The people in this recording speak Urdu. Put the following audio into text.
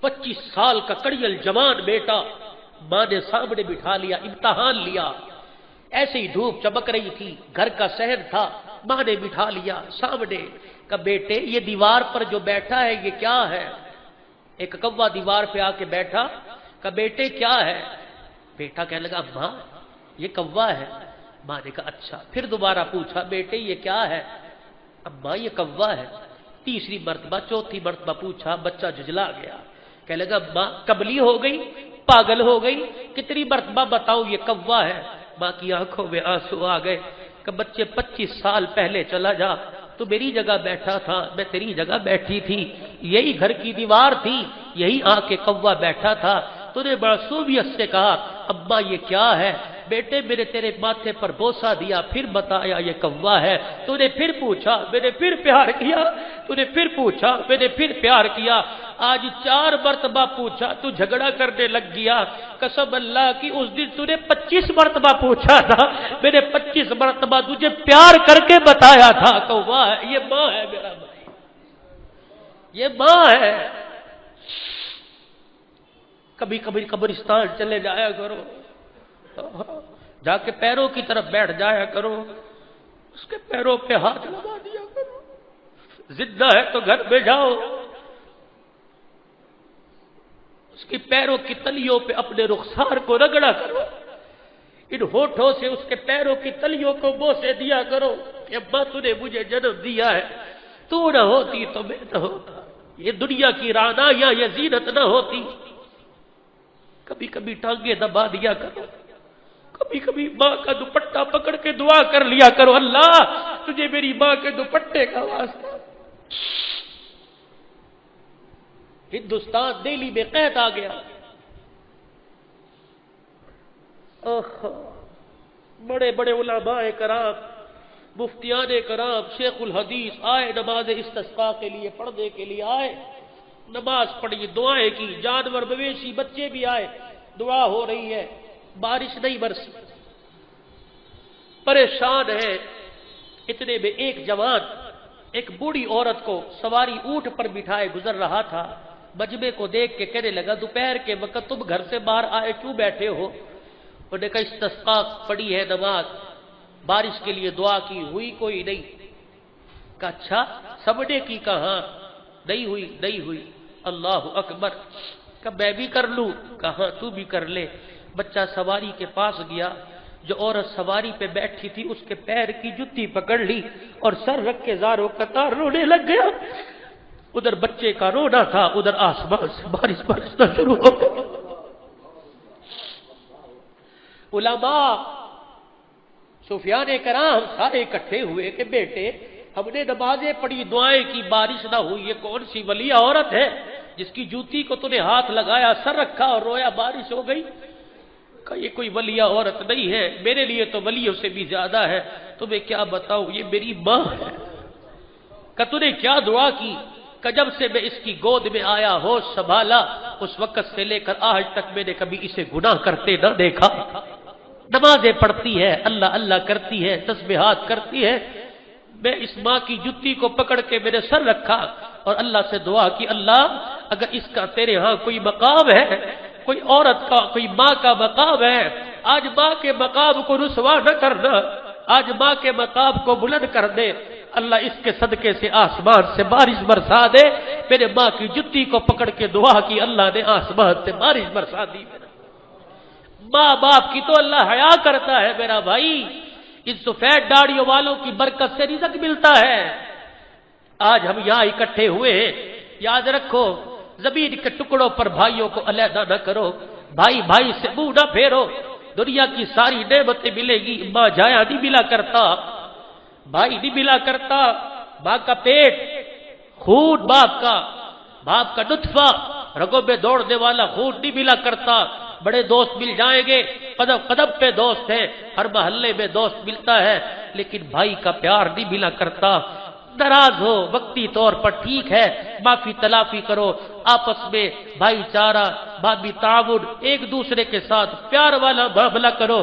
25 سال کا کڑیل جوان بیٹا ماں نے سامنے بٹھا لیا، امتحان لیا، ایسے ہی دھوپ چمک رہی تھی، گھر کا صحن تھا، ماں نے بٹھا لیا سامنے، کہ بیٹے یہ دیوار پر جو بیٹھا ہے یہ کیا ہے؟ ایک کوا دیوار پہ آ کے بیٹھا، کہ بیٹے کیا ہے؟ بیٹا کہنے لگا ماں یہ کوا ہے۔ ماں نے کہا اچھا۔ پھر دوبارہ پوچھا بیٹے یہ کیا ہے؟ اماں یہ کوا ہے۔ تیسری مرتبہ چوتھی مرتبہ پوچھا، بچہ جھجلا گیا، کہنے لگا ماں کملی ہو گئی، پاگل ہو گئی، کتنی مرتبہ بتاؤ یہ کوا ہے؟ ماں کی آنکھوں میں آنسو آ گئے کہ بچے 25 سال پہلے چلا جا، تو میری جگہ بیٹھا تھا، میں تیری جگہ بیٹھی تھی، یہی گھر کی دیوار تھی، یہی آ کے کوا بیٹھا تھا، تو نے معصومیت سے کہا ابا یہ کیا ہے؟ بیٹے میرے تیرے ماتھے پر بوسہ دیا، پھر بتایا یہ کوا ہے، تو نے پھر پوچھا، میں نے پھر پیار کیا، تو نے پھر پوچھا، میں نے پھر پیار کیا، آج 4 مرتبہ پوچھا تو جھگڑا کرنے لگ گیا۔ قسم اللہ کی اس دن تو نے 25 مرتبہ پوچھا تھا، میں نے 25 مرتبہ تجھے پیار کر کے بتایا تھا کوا ہے۔ یہ ماں ہے میرا بھائی، یہ ماں ہے۔ کبھی کبھی قبرستان چلے جایا کرو، جا کے پیروں کی طرف بیٹھ جایا کرو، اس کے پیروں پہ ہاتھ لگا دیا کرو، زندہ ہے تو گھر میں جاؤ، اس کی پیروں کی تلیوں پہ اپنے رخسار کو رگڑا کرو، ان ہونٹوں سے اس کے پیروں کی تلیوں کو بوسے دیا کرو کہ ابا تو نے مجھے جنم دیا ہے، تو نہ ہوتی تو میں نہ ہوتا، یہ دنیا کی رعنائیاں یہ زینت نہ ہوتی۔ کبھی کبھی ٹانگیں دبا دیا کرو، کبھی کبھی ماں کا دوپٹہ پکڑ کے دعا کر لیا کرو، اللہ تجھے میری ماں کے دوپٹے کا واسطہ۔ ہندوستان دہلی میں قحط آ گیا، بڑے بڑے علماء کرام، مفتیان کرام، شیخ الحدیث آئے نماز استسقاء کے لیے، پڑھنے کے لیے آئے، نماز پڑھی، دعائیں کی، جانور مویشی بچے بھی آئے، دعا ہو رہی ہے، بارش نہیں برسی، پریشان ہے۔ اتنے میں ایک جوان ایک بوڑھی عورت کو سواری اونٹ پر بٹھائے گزر رہا تھا، مجمع کو دیکھ کے کہنے لگا دوپہر کے وقت تم گھر سے باہر آئے کیوں بیٹھے ہو؟ انہوں نے کہا استسقاء پڑھی ہے نماز، بارش کے لیے دعا کی، ہوئی کوئی نہیں۔ کہا اچھا سب نے کی؟ کہاں نہیں ہوئی، نہیں ہوئی۔ اللہ اکبر، کہ میں بھی کر لوں؟ کہاں تو بھی کر لے۔ بچہ سواری کے پاس گیا، جو عورت سواری پہ بیٹھی تھی اس کے پیر کی جتی پکڑ لی اور سر رکھ کے زاروں قطار رونے لگ گیا۔ ادھر بچے کا رونا تھا، ادھر آسمان سے بارش برسنا شروع ہو گئی۔ علماء سفیان کرام سارے اکٹھے ہوئے کہ بیٹے ہم نے نمازیں پڑھی، دعائیں کی، بارش نہ ہوئی، یہ کون سی ولی عورت ہے جس کی جوتی کو تو نے ہاتھ لگایا، سر رکھا اور رویا، بارش ہو گئی؟ کہ یہ کوئی ولی عورت نہیں ہے، میرے لیے تو ولیوں سے بھی زیادہ ہے، تمہیں کیا بتاؤں، یہ میری ماں ہے۔ کہ تو نے کیا دعا کی؟ کہ جب سے میں اس کی گود میں آیا، ہوش سنبھالا، اس وقت سے لے کر آج تک میں نے کبھی اسے گناہ کرتے نہ دیکھا، نمازیں پڑھتی ہے، اللہ اللہ کرتی ہے، تسبیحات کرتی ہے۔ میں اس ماں کی جتی کو پکڑ کے میرے سر رکھا اور اللہ سے دعا کی، اللہ اگر اس کا تیرے ہاں کوئی مقام ہے، کوئی عورت کا، کوئی ماں کا مقام ہے، آج ماں کے مقام کو رسوا نہ کرنا، آج ماں کے مقام کو بلند کر دے، اللہ اس کے صدقے سے آسمان سے بارش برسا دے۔ میرے ماں کی جتی کو پکڑ کے دعا کی، اللہ نے آسمان سے بارش برسا دی۔ ماں باپ کی تو اللہ حیا کرتا ہے میرا بھائی، ان سفید داڑھیوں والوں کی برکت سے رزق ملتا ہے۔ آج ہم یہاں اکٹھے ہوئے ہیں، یاد رکھو زمین کے ٹکڑوں پر بھائیوں کو علیحدہ نہ کرو، بھائی بھائی سے منہ نہ پھیرو، دنیا کی ساری نعمتیں ملے گی، ماں جایا نہیں ملا کرتا، بھائی نہیں ملا کرتا، ماں کا پیٹ، خون باپ کا نطفہ، رگوں میں دوڑنے والا خون نہیں ملا کرتا۔ بڑے دوست مل جائیں گے، قدم قدم پہ دوست ہیں، ہر محلے میں دوست ملتا ہے، لیکن بھائی کا پیار نہیں ملا کرتا۔ ناراض ہو وقتی طور پر ٹھیک ہے، معافی تلافی کرو، آپس میں بھائی چارہ، بابی تعاون، ایک دوسرے کے ساتھ پیار والا معاملہ کرو۔